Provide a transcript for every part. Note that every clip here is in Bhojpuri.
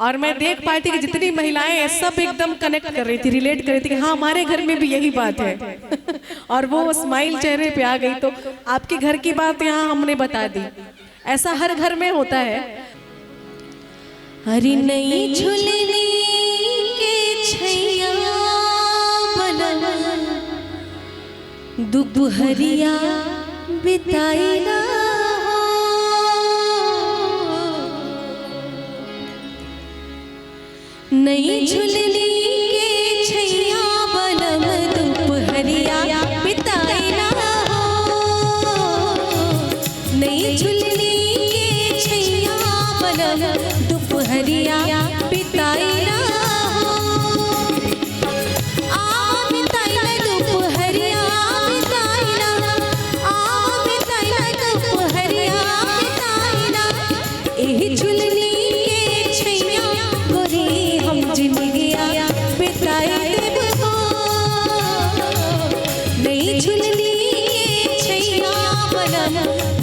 और मैं देख पाई थी कि जितनी महिलाएं सब एकदम कनेक्ट कर रही थी, रिलेट कर रही थी कि हाँ हमारे घर में भी यही बात है। और वो स्माइल चेहरे पे आ गई। तो आपके घर की बात यहाँ हमने बता दी, ऐसा हर घर में होता है। हरी नई झुलनी के छैया दुपहरिया बिताई ना नई झुलनी के छैया बनम दुपहरिया बिताई ना नई झुलनी के छैया बनम दुपहरिया बिताई ना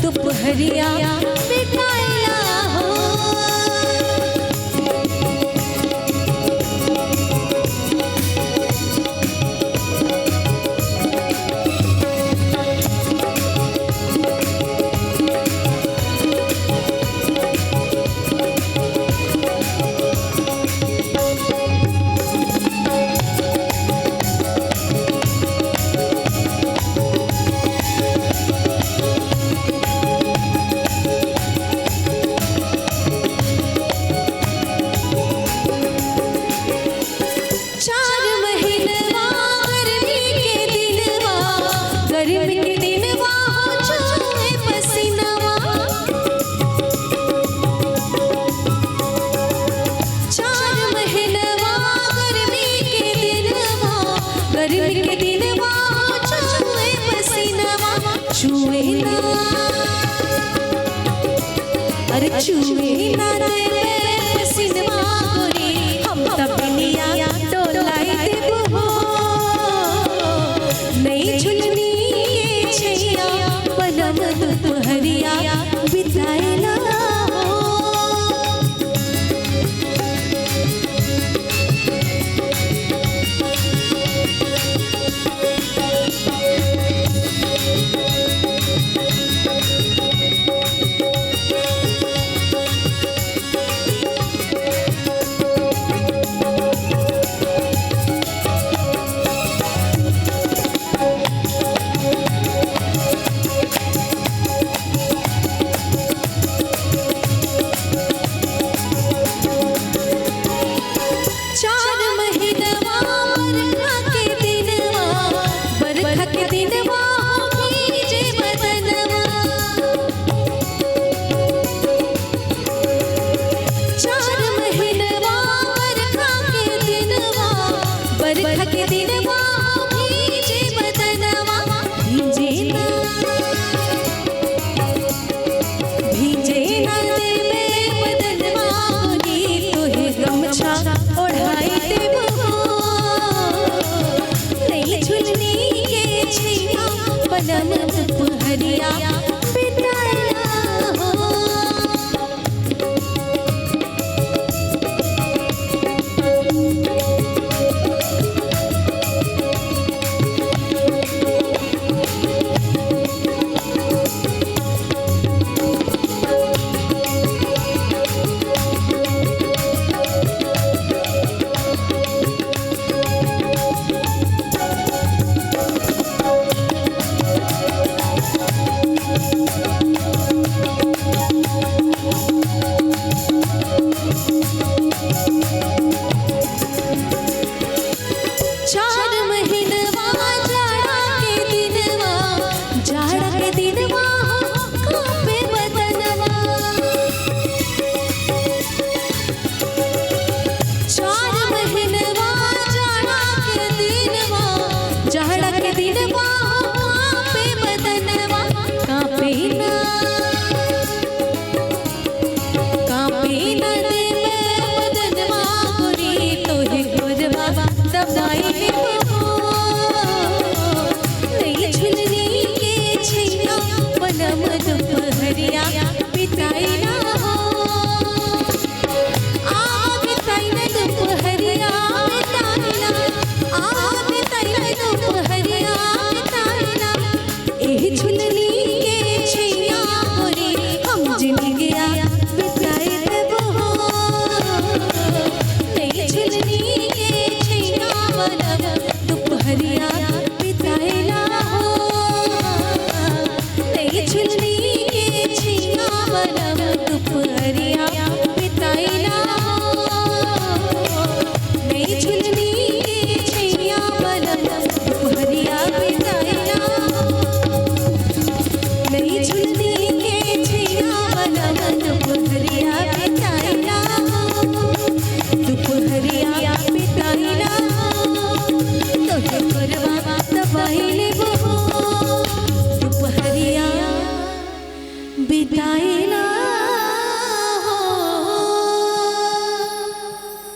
दुपहरिया बिताइला हो। गर्मी के दिन छुए पसीना छुए ना अरे छुए